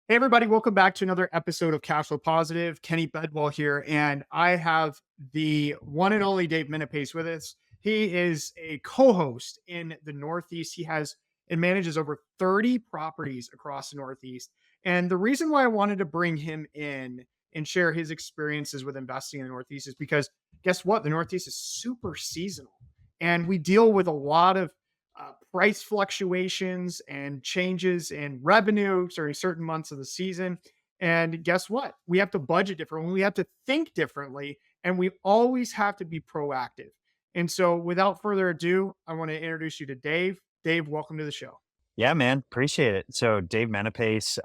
Hey, everybody, welcome back to another episode of Cash Flow Positive. Kenny Bedwell here, and I have the one and only Dave Menapace with us. He is a co host in the Northeast. He has and manages over 30 properties across the Northeast. And the reason why I wanted to bring him in and share his experiences with investing in the Northeast is because guess what? The Northeast is super seasonal, and we deal with a lot of price fluctuations and changes in revenue during certain months of the season. And guess what? We have to budget differently. We have to think differently, and we always have to be proactive. And so, without further ado, I want to introduce you to Dave. Dave, welcome to the show. Yeah, man, appreciate it. So Dave Menapace.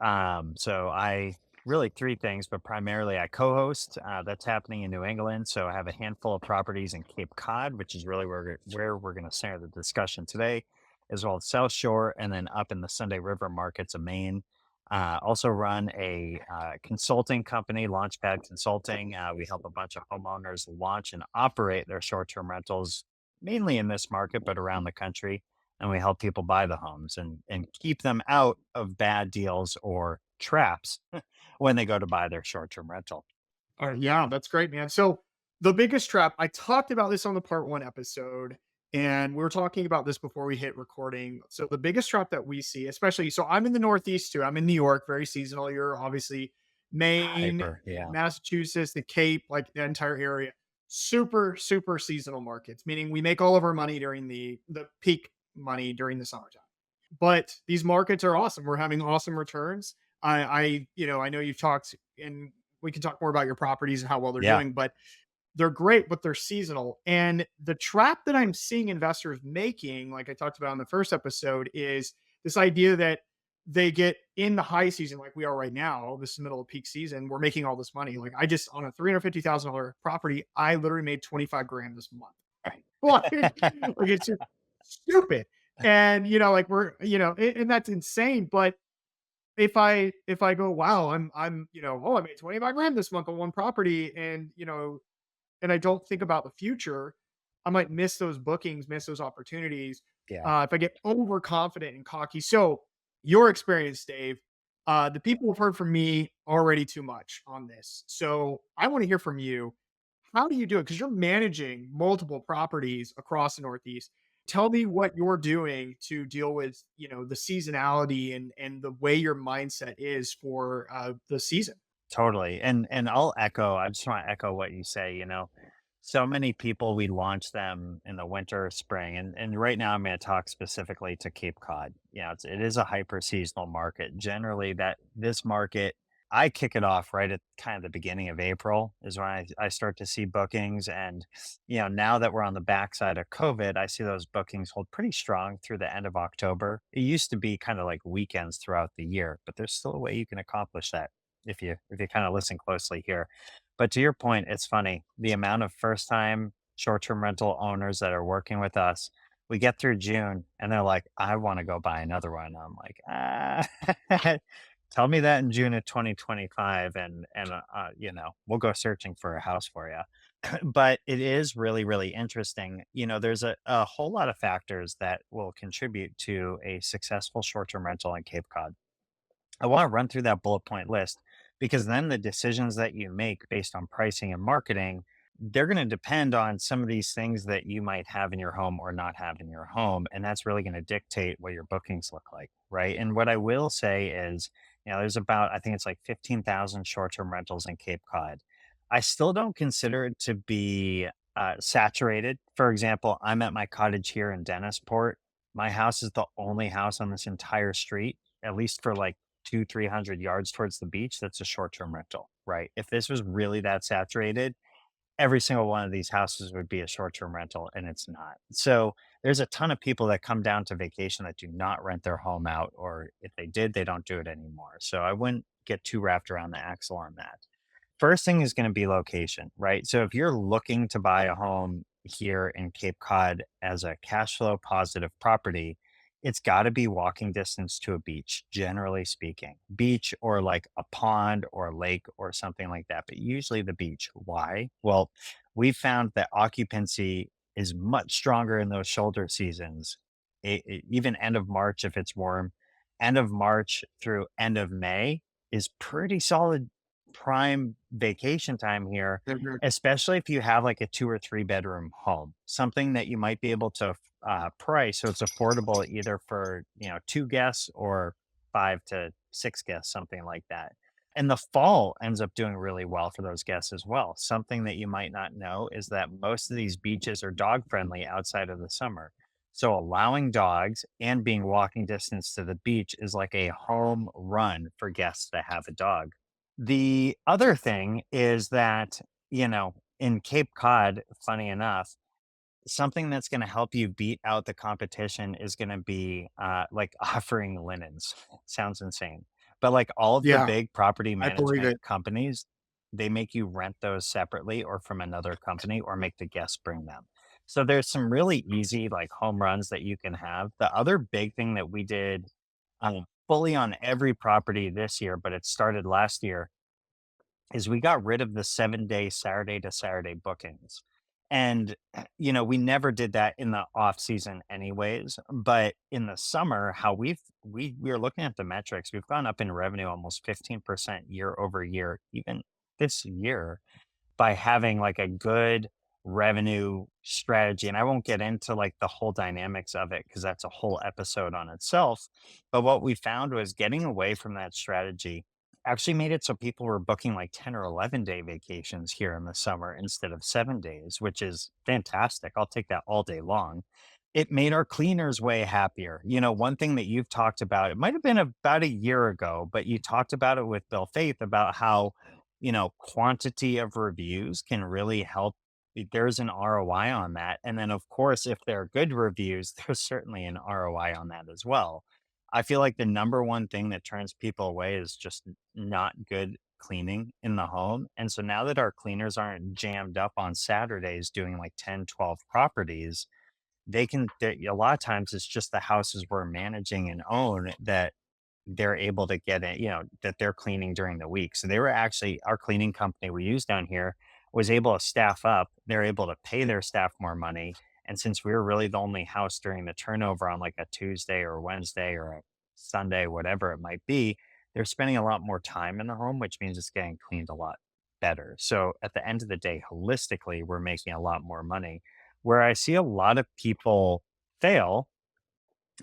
So I really three things, but primarily I co-host. That's happening in New England. So I have a handful of properties in Cape Cod, which is really where we're going to center the discussion today, as well as South Shore, and then up in the Sunday River markets of Maine. Also run a consulting company, Launchpad Consulting. We help a bunch of homeowners launch and operate their short-term rentals, mainly in this market, but around the country, and we help people buy the homes and keep them out of bad deals or traps when they go to buy their short-term rental. Yeah, that's great, man. So, the biggest trap, I talked about this on the part one episode, and we were talking about this before we hit recording. So, the biggest trap that we see, especially, so I'm in the Northeast too. I'm in New York, very seasonal. You're obviously Maine, Hyper, yeah. Massachusetts, the Cape, like the entire area. Super, super seasonal markets, meaning we make all of our money during the peak money during the summertime. But these markets are awesome. We're having awesome returns. I know you've talked, and we can talk more about your properties and how well they're Yeah. doing, but they're great, but they're seasonal. And the trap that I'm seeing investors making, like I talked about in the first episode, is this idea that they get in the high season, like we are right now. This is middle of peak season. We're making all this money. Like I just on a $350,000 property, I literally made 25 grand this month. Like it's just stupid. And like and that's insane. But if I go, wow, I made 25 grand this month on one property, and I don't think about the future, I might miss those bookings, miss those opportunities, Yeah. if I get overconfident and cocky. So, your experience, Dave, the people have heard from me already too much on this. So, I want to hear from you. How do you do it? Because you're managing multiple properties across the Northeast. Tell me what you're doing to deal with, the seasonality and the way your mindset is for the season. Totally. And I just want to echo what you say, so many people, we launch them in the winter, spring, and right now I'm going to talk specifically to Cape Cod. It is a hyper seasonal market. Generally, that this market, I kick it off right at kind of the beginning of April is when I start to see bookings. And, now that we're on the backside of COVID, I see those bookings hold pretty strong through the end of October. It used to be kind of like weekends throughout the year, but there's still a way you can accomplish that if you kind of listen closely here. But to your point, it's funny the amount of first time short term rental owners that are working with us. We get through June and they're like, I want to go buy another one. I'm like, tell me that in June of 2025, and we'll go searching for a house for you. But it is really, really interesting. There's a whole lot of factors that will contribute to a successful short term rental in Cape Cod. I want to run through that bullet point list because then the decisions that you make based on pricing and marketing, they're going to depend on some of these things that you might have in your home or not have in your home. And that's really going to dictate what your bookings look like. Right. And what I will say is, there's about, I think it's like 15,000 short term rentals in Cape Cod. I still don't consider it to be saturated. For example, I'm at my cottage here in Dennisport. My house is the only house on this entire street, at least for like 300 yards towards the beach, that's a short-term rental, right? If this was really that saturated, every single one of these houses would be a short-term rental, and it's not. So there's a ton of people that come down to vacation that do not rent their home out, or if they did, they don't do it anymore. So I wouldn't get too wrapped around the axle on that. First thing is going to be location, right? So if you're looking to buy a home here in Cape Cod as a cash flow positive property, it's got to be walking distance to a beach, generally speaking. Beach or like a pond or a lake or something like that, but usually the beach. Why? Well, we found that occupancy is much stronger in those shoulder seasons, even end of March if it's warm, end of March through end of May is pretty solid prime vacation time here, Mhm. especially if you have like a 2 or 3 bedroom home, something that you might be able to price so it's affordable either for, 2 guests or 5 to 6 guests, something like that. And the fall ends up doing really well for those guests as well. Something that you might not know is that most of these beaches are dog friendly outside of the summer. So allowing dogs and being walking distance to the beach is like a home run for guests that have a dog. The other thing is that, in Cape Cod, funny enough, something that's gonna help you beat out the competition is gonna be, like, offering linens. Sounds insane. But, like, all of the Yeah, big property I believe management it. companies, they make you rent those separately or from another company or make the guests bring them. So there's some really easy, like, home runs that you can have. The other big thing that we did, fully on every property this year, but it started last year, is we got rid of the 7-day Saturday to Saturday bookings. And, we never did that in the off season anyways, but in the summer, how we were looking at the metrics, we've gone up in revenue almost 15% year over year, even this year by having like a good revenue strategy. And I won't get into like the whole dynamics of it because that's a whole episode on itself. But what we found was getting away from that strategy actually made it so people were booking like 10 or 11-day vacations here in the summer instead of 7 days, which is fantastic. I'll take that all day long. It made our cleaners way happier. One thing that you've talked about, it might have been about a year ago, but you talked about it with Bill Faith about how quantity of reviews can really help. There's an ROI on that. And then, of course, if they're good reviews, there's certainly an ROI on that as well. I feel like the number one thing that turns people away is just not good cleaning in the home. And so now that our cleaners aren't jammed up on Saturdays doing like 10, 12 properties, a lot of times it's just the houses we're managing and own that they're able to get it, that they're cleaning during the week. So they were actually our cleaning company we use down here was able to staff up. They're able to pay their staff more money. And since we were really the only house during the turnover on like a Tuesday or Wednesday or a Sunday, whatever it might be, they're spending a lot more time in the home, which means it's getting cleaned a lot better. So at the end of the day, holistically, we're making a lot more money. Where I see a lot of people fail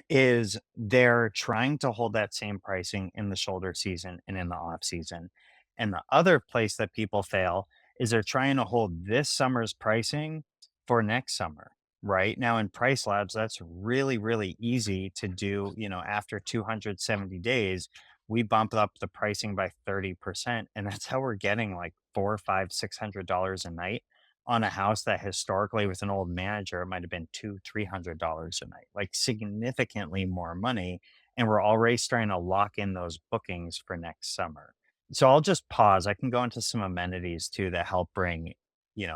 is they're trying to hold that same pricing in the shoulder season and in the off season. And the other place that people fail is they're trying to hold this summer's pricing for next summer. Right now in price labs, that's really, really easy to do. After 270 days, we bump up the pricing by 30%. And that's how we're getting like four, five, $600 a night on a house that historically with an old manager it might have been $200-300 a night, like significantly more money. And we're already starting to lock in those bookings for next summer. So I'll just pause. I can go into some amenities too that help bring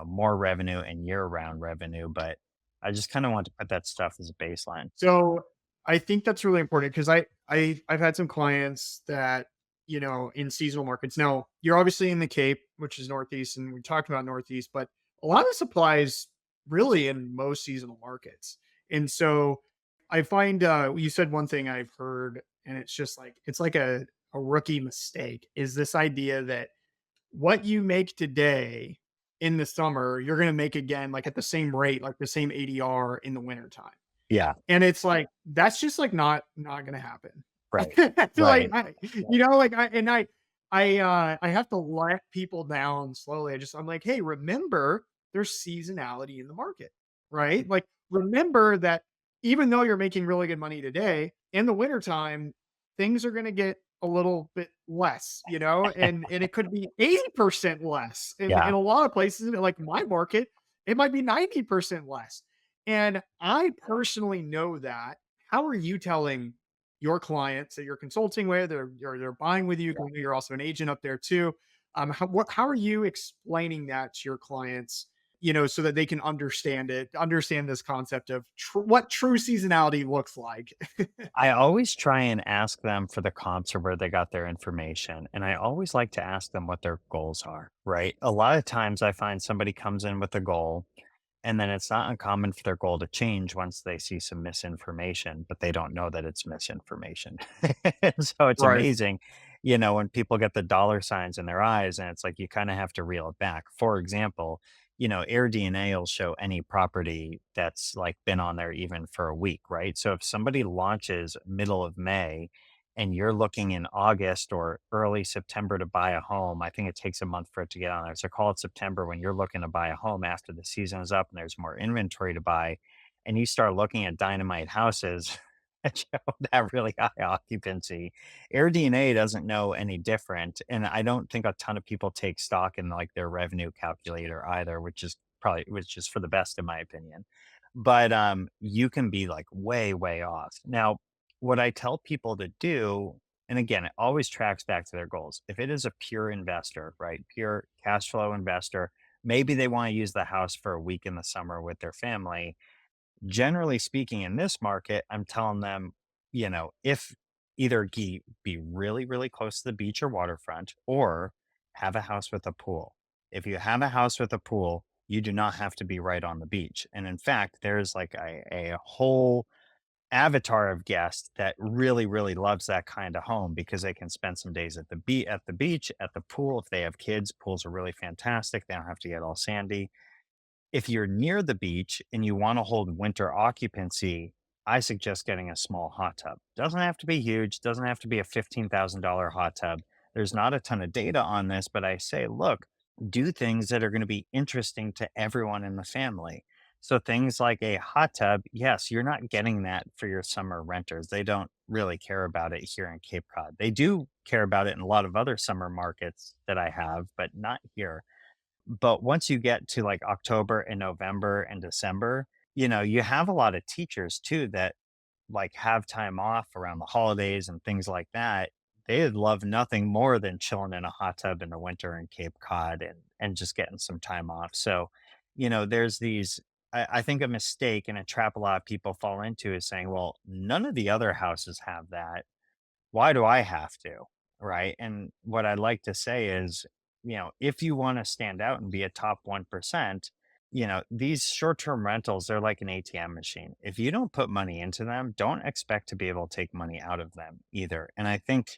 more revenue and year-round revenue, but I just kind of want to put that stuff as a baseline. So I think that's really important because I've had some clients that in seasonal markets. Now you're obviously in the Cape, which is Northeast, and we talked about Northeast, but a lot of supplies really in most seasonal markets. And so I find you said one thing I've heard, and it's just like it's like a rookie mistake is this idea that what you make today in the summer, you're going to make again, like at the same rate, like the same ADR in the wintertime. Yeah. And it's like, that's just like not gonna happen. Right. I feel like Right. like I have to let people down slowly. I'm like, hey, remember there's seasonality in the market, right? Like, remember that even though you're making really good money today, in the wintertime, things are gonna get a little bit less, and it could be 80% less. In Yeah. a lot of places, like my market, it might be 90% less. And I personally know that. How are you telling your clients that you're consulting with or they're buying with you? 'Cause you're also an agent up there too. How are you explaining that to your clients, so that they can understand it, understand this concept of what true seasonality looks like? I always try and ask them for the comps or where they got their information. And I always like to ask them what their goals are, right? A lot of times I find somebody comes in with a goal and then it's not uncommon for their goal to change once they see some misinformation, but they don't know that it's misinformation. So it's Right. amazing. when people get the dollar signs in their eyes, and it's like you kind of have to reel it back. For example, AirDNA will show any property that's like been on there even for a week, right? So if somebody launches middle of May and you're looking in August or early September to buy a home, I think it takes a month for it to get on there. So call it September when you're looking to buy a home after the season is up and there's more inventory to buy, and you start looking at dynamite houses that show that really high occupancy. AirDNA doesn't know any different, and I don't think a ton of people take stock in like their revenue calculator either, which is for the best in my opinion. But you can be like way, way off. Now, what I tell people to do, and again, it always tracks back to their goals. If it is a pure investor, right, pure cash flow investor, maybe they want to use the house for a week in the summer with their family. Generally speaking, in this market, I'm telling them, if either be really, really close to the beach or waterfront, or have a house with a pool. If you have a house with a pool, you do not have to be right on the beach. And in fact, there's like a whole avatar of guest that really, really loves that kind of home because they can spend some days at the beach, at the pool. If they have kids, pools are really fantastic. They don't have to get all sandy. If you're near the beach and you want to hold winter occupancy, I suggest getting a small hot tub. Doesn't have to be huge, doesn't have to be a $15,000 hot tub. There's not a ton of data on this, but I say, look, do things that are going to be interesting to everyone in the family. So things like a hot tub, yes, you're not getting that for your summer renters. They don't really care about it here in Cape Cod. They do care about it in a lot of other summer markets that I have, but not here. But once you get to like October and November and December, you have a lot of teachers too that like have time off around the holidays and things like that. They'd love nothing more than chilling in a hot tub in the winter in Cape Cod and just getting some time off. So, there's these I think a mistake and a trap a lot of people fall into is saying, well, none of the other houses have that, why do I have to? Right. And what I'd like to say is, if you want to stand out and be a top 1%, these short term rentals, they're like an ATM machine. If you don't put money into them, don't expect to be able to take money out of them either. And I think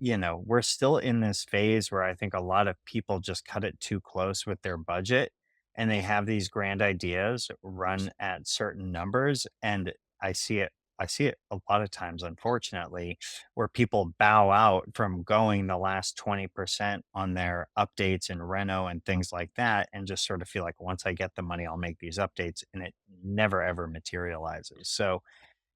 we're still in this phase where I think a lot of people just cut it too close with their budget and they have these grand ideas run at certain numbers. And I see it. I see it a lot of times, unfortunately, where people bow out from going the last 20% on their updates and reno and things like that, and just sort of feel like once I get the money, I'll make these updates. And it never ever materializes. So,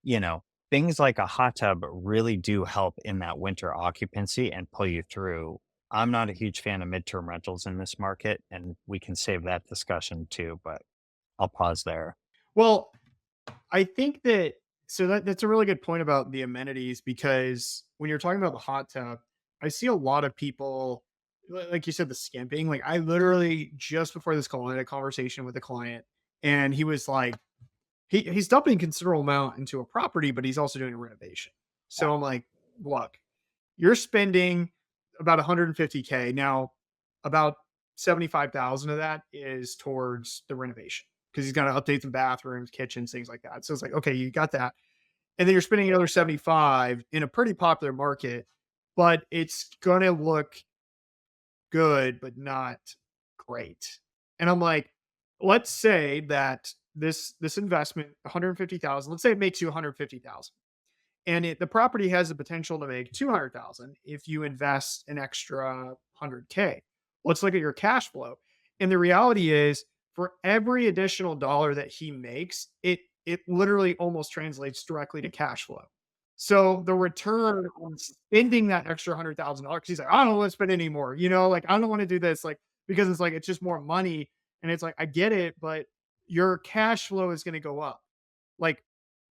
you know, things like a hot tub really do help in that winter occupancy and pull you through. I'm not a huge fan of midterm rentals in this market, and we can save that discussion too, but I'll pause there. Well, I think that that's a really good point about the amenities because when you're talking about the hot tub, I see a lot of people like you said, the skimping. Like I literally just before this call I had a conversation with a client and he was like, he's dumping considerable amount into a property, but he's also doing a renovation. So I'm like, look, you're spending about 150K. Now, about 75,000 of that is towards the renovation because he's got to update the bathrooms, kitchens, things like that. So it's like, okay, you got that. And then you're spending another 75 in a pretty popular market, but it's going to look good, but not great. And I'm like, let's say that this investment, 150,000, let's say it makes you 150,000 and the property has the potential to make 200,000 if you invest an extra 100K. Let's look at your cash flow. And the reality is for every additional dollar that he makes, it literally almost translates directly to cash flow. So the return on spending that extra $100,000, he's like, I don't want to spend any more, like I don't want to do this, like because it's like it's just more money. And it's like, I get it, but your cash flow is going to go up. Like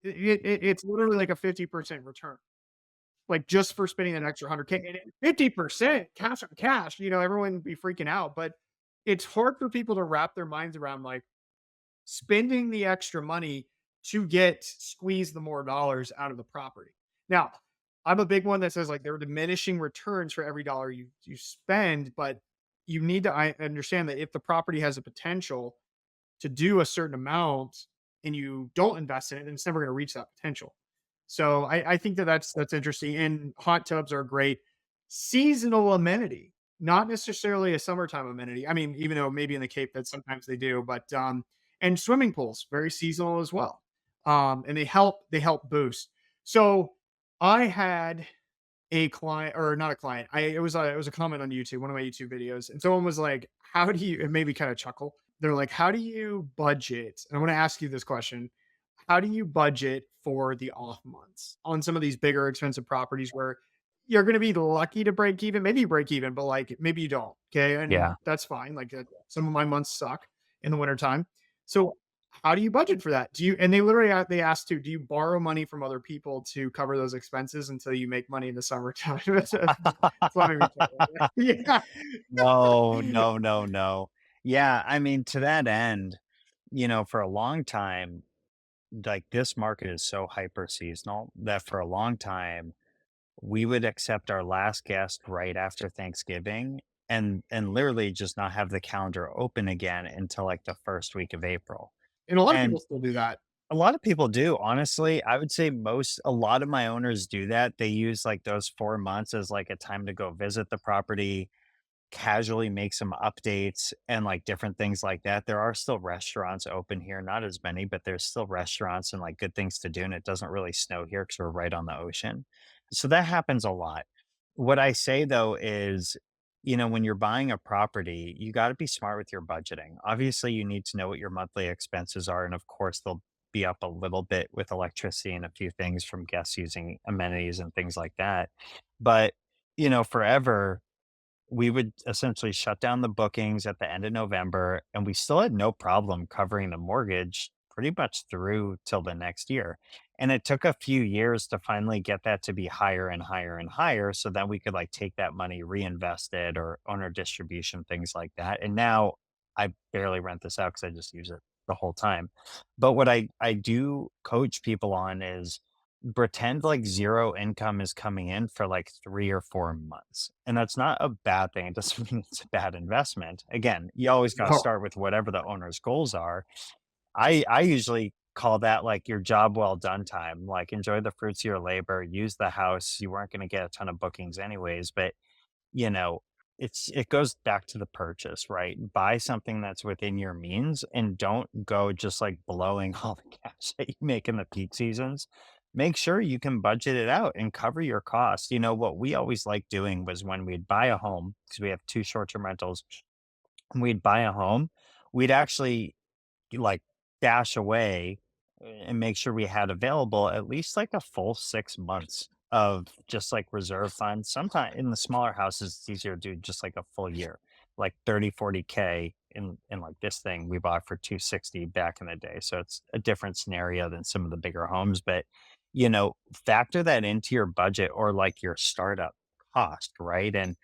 it's literally like a 50% return, like just for spending an extra 100K and 50% cash on cash, everyone would be freaking out. But it's hard for people to wrap their minds around like spending the extra money to get squeeze the more dollars out of the property. Now, I'm a big one that says like there are diminishing returns for every dollar you spend, but you need to understand that if the property has a potential to do a certain amount and you don't invest in it, then it's never going to reach that potential. So I think that that's interesting. And hot tubs are great. seasonal amenity, not necessarily a summertime amenity. I mean, even though maybe in the Cape that sometimes they do, but and swimming pools, very seasonal as well. And they help boost. So I had a client, or not a client. It was a comment on YouTube, one of my YouTube videos, and someone was like, "How do you?" It made me kind of chuckle. They're like, "How do you budget?" And I want to ask you this question: how do you budget for the off months on some of these bigger expensive properties where you're going to be lucky to break even? Maybe you break even, but like maybe you don't. Okay. And Yeah. that's fine. Like some of my months suck in the wintertime. So how do you budget for that? And they literally, they asked too, do you borrow money from other people to cover those expenses until you make money in the summertime? That's what made me chuckle. Yeah. No, no, no, no. Yeah, I mean, to that end, for a long time, like this market is so hyper seasonal that for a long time we would accept our last guest right after Thanksgiving and literally just not have the calendar open again until like the first week of April. And a lot of And people still do that. a lot of people do, honestly. I would say a lot of my owners do that. They use like those 4 months as like a time to go visit the property, casually make some updates and like different things like that. There are still restaurants open here, not as many, but there's still restaurants and like good things to do. And it doesn't really snow here because we're right on the ocean. So that happens a lot. What I say though is, when you're buying a property, you got to be smart with your budgeting. Obviously, you need to know what your monthly expenses are. And of course, they'll be up a little bit with electricity and a few things from guests using amenities and things like that. But, forever, we would essentially shut down the bookings at the end of November, and we still had no problem covering the mortgage pretty much through till the next year. And it took a few years to finally get that to be higher and higher and higher. So then we could like take that money, reinvest it or owner distribution, things like that. And now I barely rent this out because I just use it the whole time. But what I do coach people on is pretend like zero income is coming in for like 3 or 4 months, and that's not a bad thing, it doesn't mean it's a bad investment. Again, you always gotta Oh, start with whatever the owner's goals are. I usually call that like your job well done time, like, enjoy the fruits of your labor, use the house, you weren't gonna get a ton of bookings anyways, but you know, it goes back to the purchase, right? Buy something that's within your means and don't go just like blowing all the cash that you make in the peak seasons. Make sure you can budget it out and cover your costs. What we always like doing was when we'd buy a home, because we have two short-term rentals, and we'd buy a home, we'd actually like dash away and make sure we had available at least like a full 6 months of just like reserve funds. Sometimes in the smaller houses, it's easier to do just like a full year, like 30, 40K in like this thing we bought for 260 back in the day. So it's a different scenario than some of the bigger homes, but factor that into your budget or like your startup cost, right? And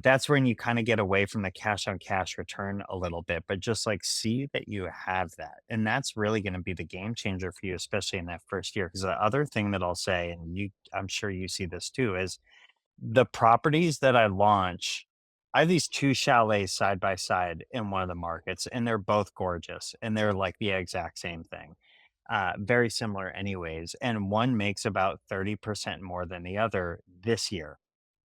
that's when you kind of get away from the cash on cash return a little bit, but just like see that you have that. And that's really going to be the game changer for you, especially in that first year. Because the other thing that I'll say, and I'm sure you see this too, is the properties that I launch. I have these two chalets side by side in one of the markets, and they're both gorgeous and they're like the exact same thing. Very similar, anyways. And one makes about 30% more than the other this year.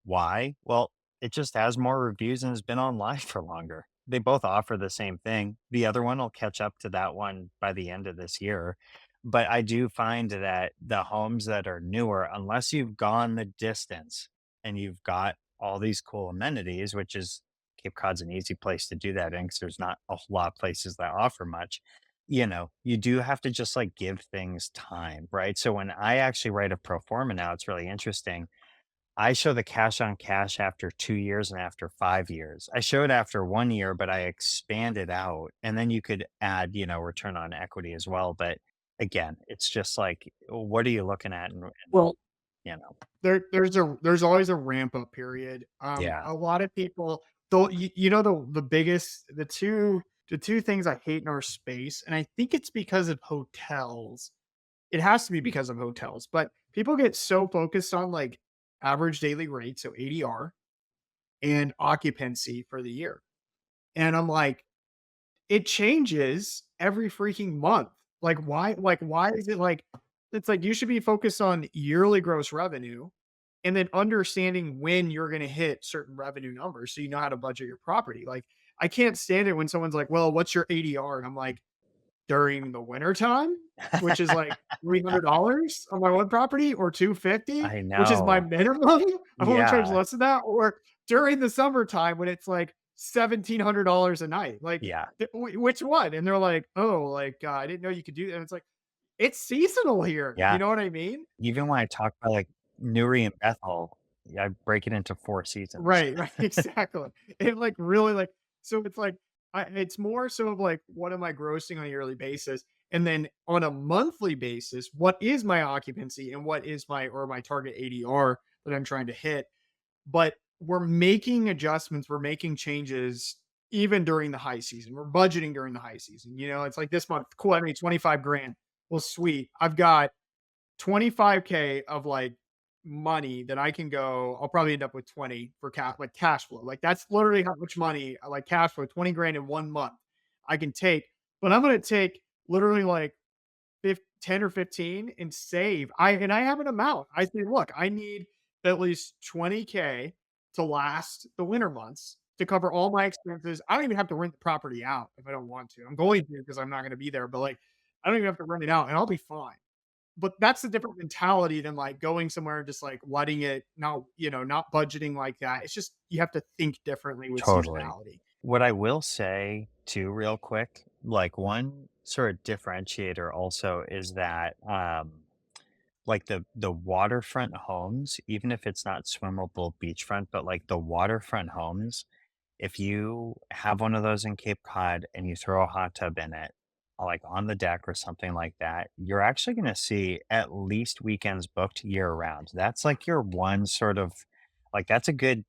Why? Well, it just has more reviews and has been online for longer. They both offer the same thing. The other one will catch up to that one by the end of this year. But I do find that the homes that are newer, unless you've gone the distance and you've got all these cool amenities, which is Cape Cod's an easy place to do that in because there's not a whole lot of places that offer much. You do have to just like give things time, right? So when I actually write a pro forma now, it's really interesting. I show the cash on cash after 2 years and after 5 years. I show it after 1 year, but I expand it out, and then you could add, return on equity as well, but again, it's just like, what are you looking at? And well, you know there's always a ramp up period. Yeah. A lot of people, though, the biggest, the two things I hate in our space, and I think it's because of hotels. It has to be because of hotels, but people get so focused on like average daily rate, so ADR, and occupancy for the year. And I'm like, it changes every freaking month. Like why is it like, it's like you should be focused on yearly gross revenue and then understanding when you're going to hit certain revenue numbers so you know how to budget your property. Like, I can't stand it when someone's like, "Well, what's your ADR?" And I'm like, during the winter time, which is like $300 on my one property or 250, I which is my know. minimum. I won't charge Yeah. less than that. Or during the summertime when it's like $1,700 a night. Like, Yeah. which one? And they're like, "Oh, like, I didn't know you could do that." And it's like, it's seasonal here. You Yeah. know what I mean? Even when I talk about, like, Newry and Bethel, yeah, I break it into 4 seasons. Right, right, exactly. And, like, really, like, so it's like, it's more so of like, what am I grossing on a yearly basis? And then on a monthly basis, what is my occupancy and what is my target ADR that I'm trying to hit? But we're making adjustments, we're making changes even during the high season. We're budgeting during the high season. It's like this month, cool, I need 25 grand. Well, sweet. I've got 25K of like money that I can go. I'll probably end up with 20 for cash flow. Like, that's literally how much money, like cash flow, 20 grand in 1 month I can take. But I'm going to take literally like 10 or 15 and save. I have an amount. I say, look, I need at least 20K to last the winter months to cover all my expenses. I don't even have to rent the property out if I don't want to. I'm going to because I'm not going to be there, but like, I don't even have to rent it out and I'll be fine. But that's a different mentality than, like, going somewhere and just, like, letting it not budgeting like that. It's just you have to think differently with Totally. seasonality. What I will say too, real quick, like, one sort of differentiator also is that, like, the waterfront homes, even if it's not swimmable beachfront, but, like, the waterfront homes, if you have one of those in Cape Cod and you throw a hot tub in it, like on the deck or something like that, you're actually going to see at least weekends booked year round. That's like your one sort of like that's a good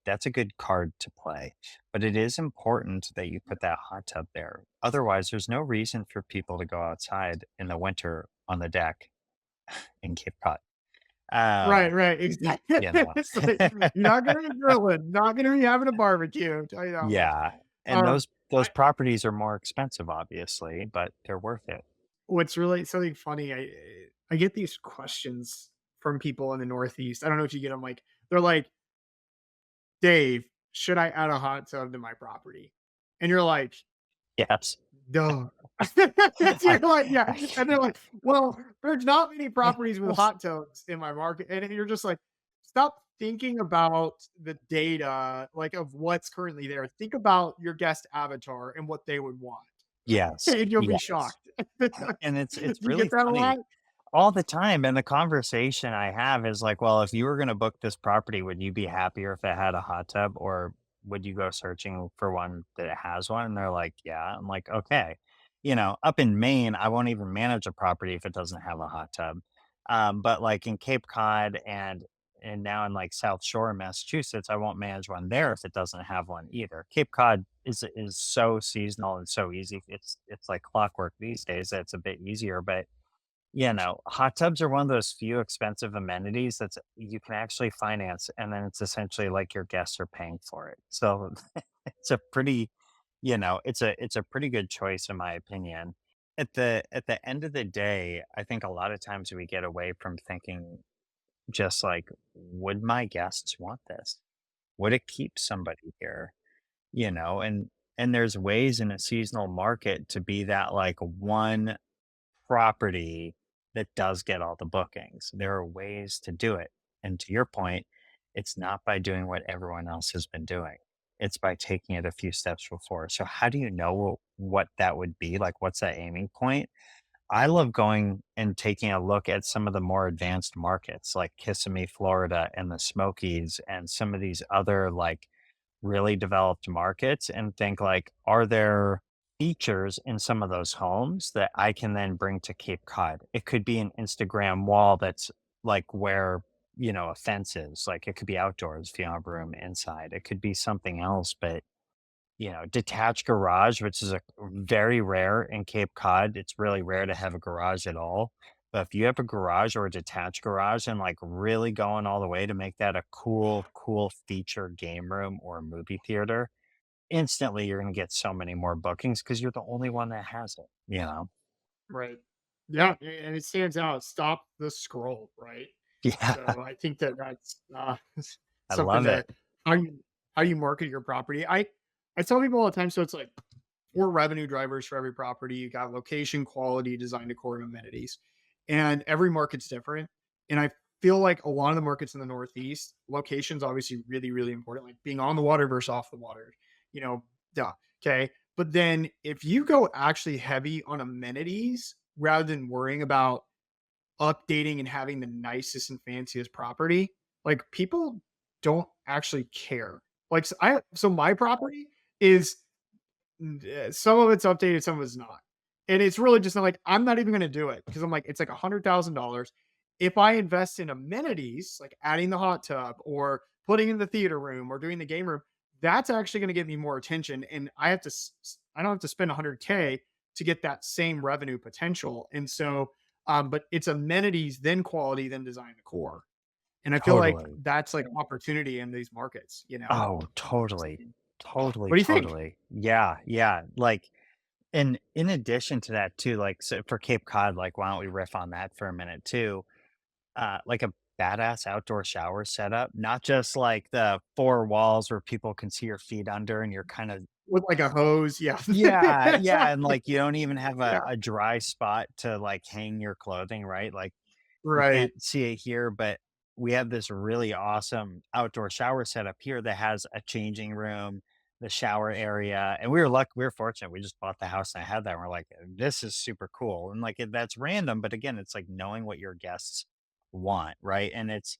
card to play. But it is important that you put that hot tub there. Otherwise, there's no reason for people to go outside in the winter on the deck in Cape Cod. Right, Um, right, exactly. you know. It's like, you're not gonna be grilling, not gonna be having a barbecue, I'll tell you that much. Yeah, and Um, those I properties are more expensive, obviously, but they're worth it. what's really something funny, I get these questions from people in the Northeast. I don't know if you get them. Like, they're like, "Dave, should I add a hot tub to my property?" And you're like, Yes. duh. I You're like, yeah. And they're like, well, there's not many properties with well, s hot tubs in my market. And you're just like, stop thinking about the data, like, of what's currently there. Think about your guest avatar and what they would want. yes, And you'll be yes, shocked. and Do it's you get really that a funny. lot? All the time, and the conversation I have is like, "Well, if you were gonna book this property, would you be happier if it had a hot tub, or would you go searching for one that has one?" And they're like, "Yeah." I'm like, "Okay." Up in Maine, I won't even manage a property if it doesn't have a hot tub. But, like, in Cape Cod and now in, like, South Shore in Massachusetts, I won't manage one there if it doesn't have one either. Cape Cod is so seasonal and so easy. It's like clockwork these days. That's a bit easier, but hot tubs are one of those few expensive amenities that's you can actually finance, and then it's essentially like your guests are paying for it. So it's a pretty, it's a pretty good choice in my opinion. At the end of the day, I think a lot of times we get away from thinking just like, would my guests want this? Would it keep somebody here? And there's ways in a seasonal market to be that like one property that does get all the bookings. There are ways to do it. And to your point, it's not by doing what everyone else has been doing. It's by taking it a few steps before. So how do you know what that would be? Like what's that aiming point? I love going and taking a look at some of the more advanced markets like Kissimmee, Florida and the Smokies and some of these other like really developed markets and think like, are there features in some of those homes that I can then bring to Cape Cod? It could be an Instagram wall that's like where, a fence is. Like it could be outdoors if you have room inside. It could be something else, but detached garage, which is a very rare in Cape Cod. It's really rare to have a garage at all. But if you have a garage or a detached garage and like really going all the way to make that a cool, cool feature game room or a movie theater, instantly you're going to get so many more bookings because you're the only one that has it. Right. Yeah, and it stands out. Stop the scroll, right? Yeah, So I think that that's I something love it. that how you how you market your property. I tell people all the time. So it's like four revenue drivers for every property. You got location, quality, design, decor, and amenities, and every market's different. And I feel like a lot of the markets in the Northeast, location's obviously really, really important. Like being on the water versus off the water. You know, duh. Okay. But then if you go actually heavy on amenities rather than worrying about updating and having the nicest and fanciest property, like people don't actually care. Like so my property is some of it's updated, some of it's not. And it's really just not like I'm not even gonna do it because I'm like, it's like $100,000. If I invest in amenities, like adding the hot tub or putting in the theater room or doing the game room, that's actually gonna get me more attention. And I don't have to spend 100K to get that same revenue potential. And so, but it's amenities, then quality, then design the core. And I feel like Totally. that's like opportunity in these markets, you know? Oh, totally. Totally, What do you think? totally. Yeah, yeah. Like, and in addition to that too, like, so for Cape Cod, like, why don't we riff on that for a minute too? Like a badass outdoor shower setup, not just like the four walls where people can see your feet under and you're kind of With like a hose, yeah. yeah, yeah, and like you don't even have Yeah, a dry spot to like hang your clothing, right? Like you can't right. see it here, but we have this really awesome outdoor shower setup here that has a changing room, the shower area, and we were fortunate. We just bought the house and I had that. And we're like, this is super cool, and like that's random, but again, it's like knowing what your guests want, right? And it's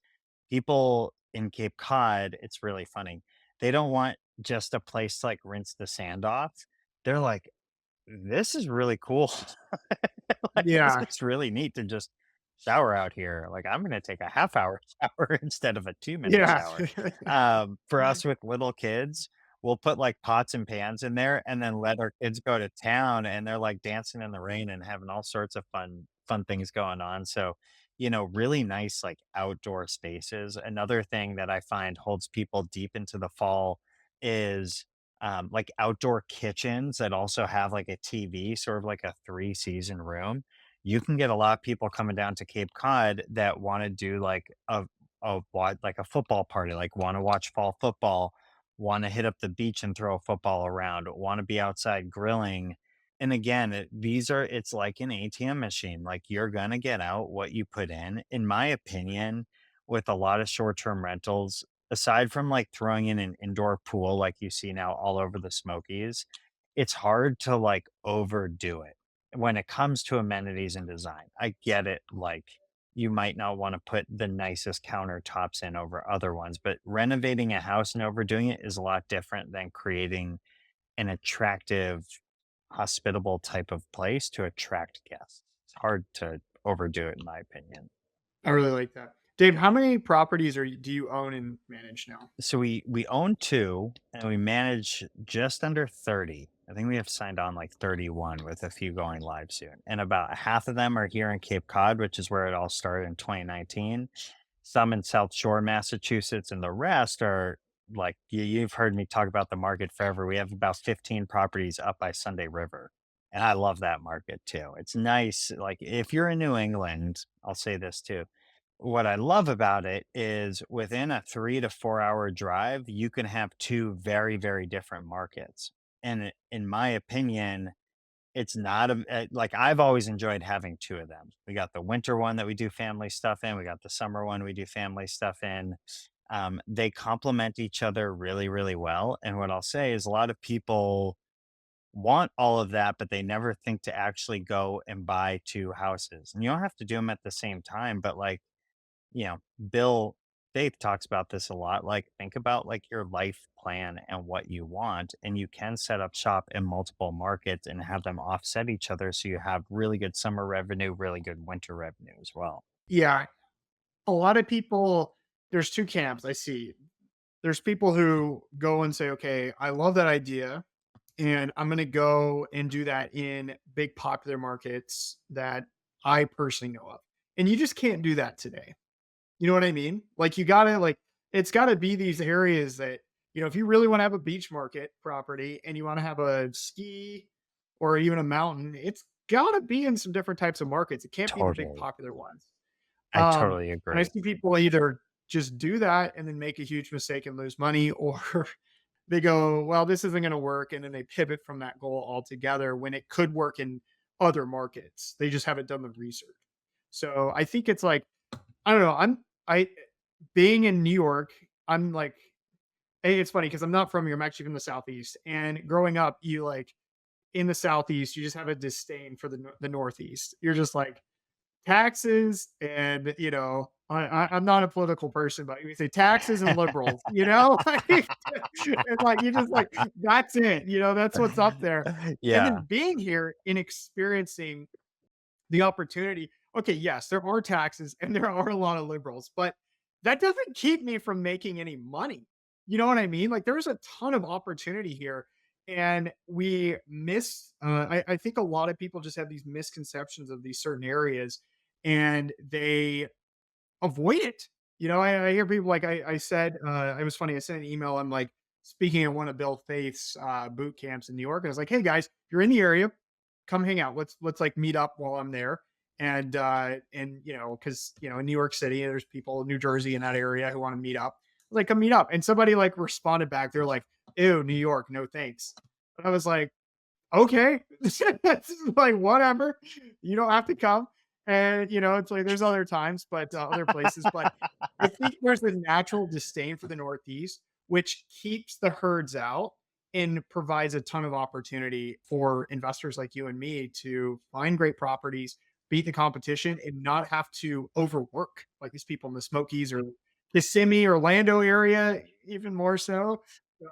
people in Cape Cod. It's really funny. They don't want just a place to like rinse the sand off. They're like, this is really cool. Like, this Yeah, is really neat to just shower out here. Like, I'm gonna take a half-hour shower instead of a 2-minute yeah. shower. For us with little kids, we'll put, like, pots and pans in there and then let our kids go to town, and they're, like, dancing in the rain and having all sorts of fun things going on. So, really nice, like, outdoor spaces. Another thing that I find holds people deep into the fall is like outdoor kitchens that also have like a TV, sort of like a three-season room. You can get a lot of people coming down to Cape Cod that want to do like like a football party, like want to watch fall football, want to hit up the beach and throw a football around, want to be outside grilling. And again, it's like an ATM machine. Like you're gonna get out what you put in my opinion, with a lot of short-term rentals aside from like throwing in an indoor pool like you see now all over the Smokies, it's hard to like overdo it when it comes to amenities and design. I get it. Like you might not want to put the nicest countertops in over other ones, but renovating a house and overdoing it is a lot different than creating an attractive, hospitable type of place to attract guests. It's hard to overdo it, in my opinion. I really like that. Dave, how many properties do you own and manage now? So we own 2 and we manage just under 30. I think we have signed on like 31 with a few going live soon. And about half of them are here in Cape Cod, which is where it all started in 2019. Some in South Shore, Massachusetts, and the rest are like you've heard me talk about the market forever. We have about 15 properties up by Sunday River. And I love that market too. It's nice. Like if you're in New England, I'll say this too, what I love about it is within a 3 to 4 hour drive, you can have two very, very different markets. And in my opinion, it's not like I've always enjoyed having two of them. We got the winter one that we do family stuff in, we got the summer one we do family stuff in. They complement each other really, really well. And what I'll say is a lot of people want all of that, but they never think to actually go and buy two houses. And you don't have to do them at the same time, but like, you know, Bill Faith talks about this a lot. Like, think about like your life plan and what you want, and you can set up shop in multiple markets and have them offset each other, so you have really good summer revenue, really good winter revenue as well. Yeah, a lot of people. There's two camps I see. There's people who go and say, "Okay, I love that idea, and I'm going to go and do that in big popular markets that I personally know of." And you just can't do that today. You know what I mean? Like you gotta like it's gotta be these areas that, if you really want to have a beach market property and you want to have a ski or even a mountain, it's gotta be in some different types of markets. It can't be the big Totally. popular ones. I Um, totally and I agree. see people either just do that and then make a huge mistake and lose money, or they go, well, this isn't going to work. And then they pivot from that goal altogether when it could work in other markets. They just haven't done the research. So I think it's like, I don't know. I, being in New York, I'm like, hey, it's funny because I'm not from here. I'm actually from the Southeast. And growing up, you like in the Southeast, you just have a disdain for the Northeast. You're just like, taxes and, I'm not a political person, but you say taxes and liberals, like, and like you just like that's it, that's what's up there. And then Yeah. being here and experiencing the opportunity. Okay, yes, there are taxes and there are a lot of liberals, but that doesn't keep me from making any money. You know what I mean? Like there's a ton of opportunity here. And we miss, I think a lot of people just have these misconceptions of these certain areas and they avoid it. I hear people like I said, it was funny. I sent an email. I'm like speaking at one of Bill Faith's boot camps in New York. And I was like, hey guys, if you're in the area, come hang out. Let's like meet up while I'm there. And because in New York City, there's people in New Jersey in that area who want to meet up. Like come meet up. And somebody like responded back. They're like, ew, New York, no thanks. But I was like, okay. It's like, whatever. You don't have to come. And, it's like there's other times, but other places. But I think there's a natural disdain for the Northeast, which keeps the herds out and provides a ton of opportunity for investors like you and me to find great properties, beat the competition, and not have to overwork like these people in the Smokies or Kissimmee, Orlando area, even more so.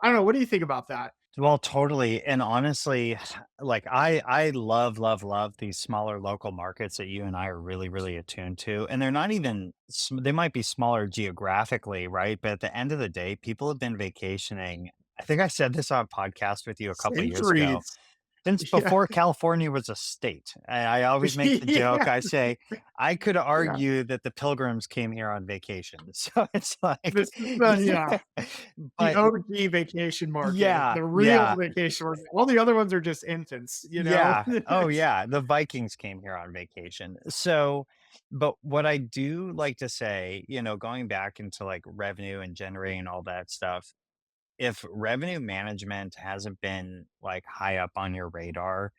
I don't know. What do you think about that? Well, totally. And honestly, like I love, love, love these smaller local markets that you and I are really, really attuned to. And they're not even they might be smaller geographically, right? But at the end of the day, people have been vacationing. I think I said this on a podcast with you a couple of years ago. Centuries. Since Yeah. before California was a state, I always make the joke. Yeah. I say, I could Yeah. argue that the Pilgrims came here on vacation. So it's like, This is the yeah, the but OG vacation market, yeah, the real yeah. vacation market. All the other ones are just infants, you know? Yeah. Oh, yeah. The Vikings came here on vacation. So, but what I do like to say, going back into like revenue and generating all that stuff, if revenue management hasn't been like high up on your radar,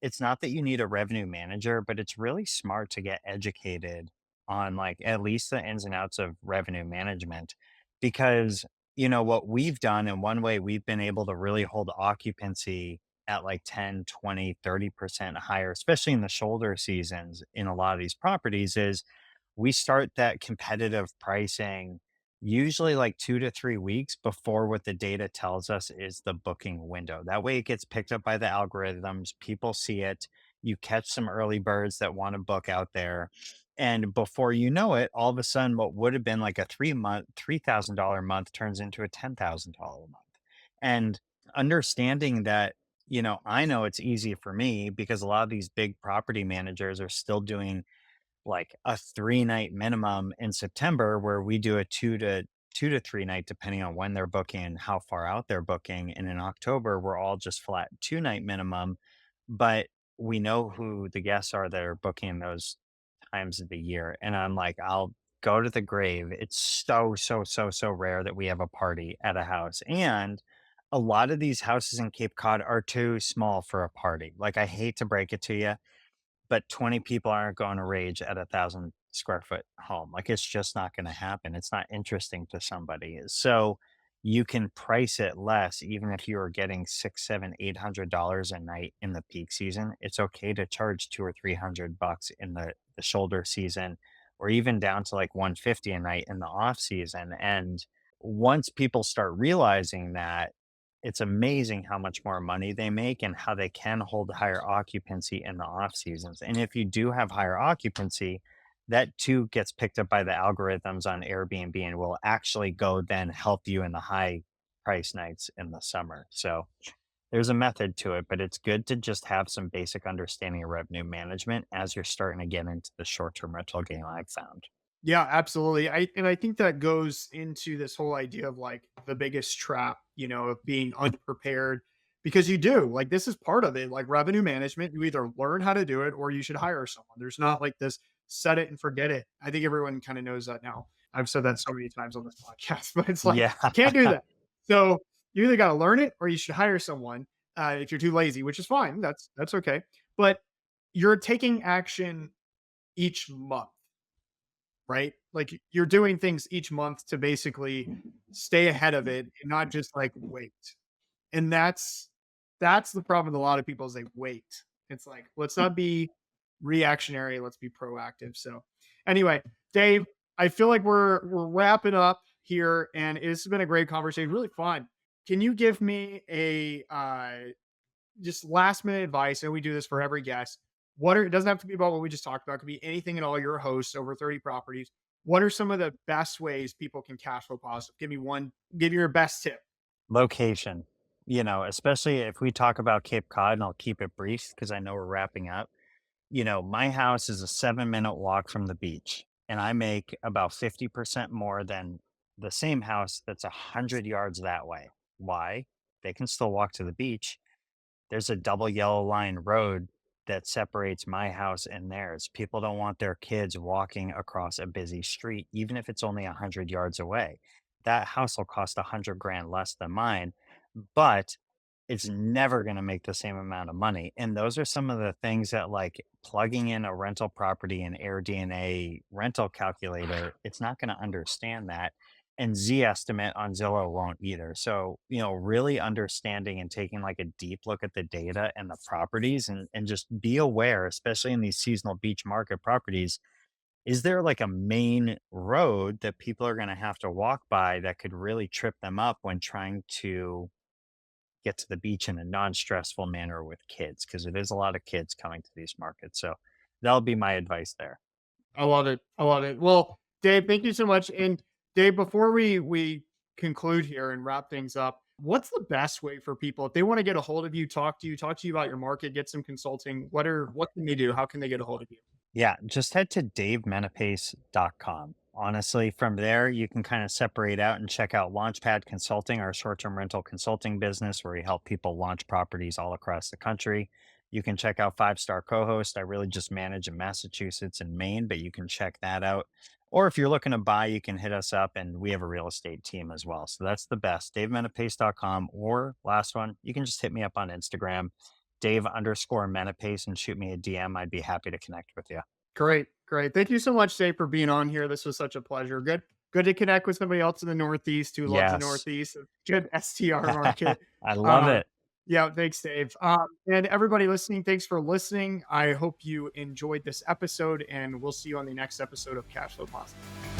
it's not that you need a revenue manager, but it's really smart to get educated on like at least the ins and outs of revenue management. Because, what we've done and one way we've been able to really hold occupancy at like 10, 20, 30% higher, especially in the shoulder seasons in a lot of these properties, is we start that competitive pricing usually like 2 to 3 weeks before what the data tells us is the booking window. That way it gets picked up by the algorithms, people see it, you catch some early birds that want to book out there. And before you know it, all of a sudden, what would have been like a 3 month, $3,000 month turns into a $10,000 month. And understanding that, I know it's easy for me because a lot of these big property managers are still doing like a 3 night minimum in September where we do a 2 to 3 night depending on when they're booking and how far out they're booking. And in October, we're all just flat 2 night minimum. But we know who the guests are that are booking those times of the year. And I'm like, I'll go to the grave. It's so, so, so, so rare that we have a party at a house. And a lot of these houses in Cape Cod are too small for a party. Like, I hate to break it to you, but 20 people aren't going to rage at 1,000 square foot home. Like it's just not going to happen. It's not interesting to somebody. So you can price it less, even if you are getting six, seven, $800 a night in the peak season. It's okay to charge 2 or 300 bucks in the shoulder season, or even down to like 150 a night in the off season. And once people start realizing that, it's amazing how much more money they make and how they can hold higher occupancy in the off seasons. And if you do have higher occupancy, that too gets picked up by the algorithms on Airbnb and will actually go then help you in the high price nights in the summer. So there's a method to it, but it's good to just have some basic understanding of revenue management as you're starting to get into the short term rental game, I've found. Yeah, absolutely. I think that goes into this whole idea of like the biggest trap, of being unprepared because you do. Like this is part of it. Like revenue management, you either learn how to do it or you should hire someone. There's not like this set it and forget it. I think everyone kind of knows that now. I've said that so many times on this podcast, but it's like Yeah. you can't do that. So you either got to learn it or you should hire someone if you're too lazy, which is fine. That's okay. But you're taking action each month, right? Like you're doing things each month to basically stay ahead of it and not just like wait. And that's the problem with a lot of people is they wait. It's like, let's not be reactionary, let's be proactive. So anyway, Dave, I feel like we're wrapping up here and it's been a great conversation, really fun. Can you give me a just last minute advice? And we do this for every guest. What are it doesn't have to be about what we just talked about, it could be anything at all. You're a host over 30 properties. What are some of the best ways people can cash flow positive? Give me one, give your best tip. Location, especially if we talk about Cape Cod, and I'll keep it brief because I know we're wrapping up. My house is a 7-minute walk from the beach, and I make about 50% more than the same house that's 100 yards that way. Why? They can still walk to the beach. There's a double yellow line road that separates my house and theirs. People don't want their kids walking across a busy street, even if it's only 100 yards away. That house will cost 100 grand less than mine, but it's never going to make the same amount of money. And those are some of the things that, like, plugging in a rental property and AirDNA rental calculator, it's not going to understand that. And Z estimate on Zillow won't either. So, really understanding and taking like a deep look at the data and the properties, and just be aware, especially in these seasonal beach market properties, is there like a main road that people are going to have to walk by that could really trip them up when trying to get to the beach in a non-stressful manner with kids? Because it is a lot of kids coming to these markets. So that'll be my advice there. I love it. I love it. Well, Dave, thank you so much. And Dave, before we conclude here and wrap things up, what's the best way for people if they want to get a hold of you, talk to you about your market, get some consulting? What can they do? How can they get a hold of you? Yeah, just head to davemenapace.com. Honestly, from there, you can kind of separate out and check out Launchpad Consulting, our short term rental consulting business, where we help people launch properties all across the country. You can check out Five Star Co host. I really just manage in Massachusetts and Maine, but you can check that out. Or if you're looking to buy, you can hit us up, and we have a real estate team as well. So that's the best, davemenapace.com. Or last one, you can just hit me up on Instagram, Dave_Menapace, and shoot me a DM. I'd be happy to connect with you. Great, great. Thank you so much, Dave, for being on here. This was such a pleasure. Good to connect with somebody else in the Northeast who loves the Yes. Northeast. Good STR market. I love Uh, it. yeah, thanks, Dave. And everybody listening, thanks for listening. I hope you enjoyed this episode, and we'll see you on the next episode of Cash Flow Positive.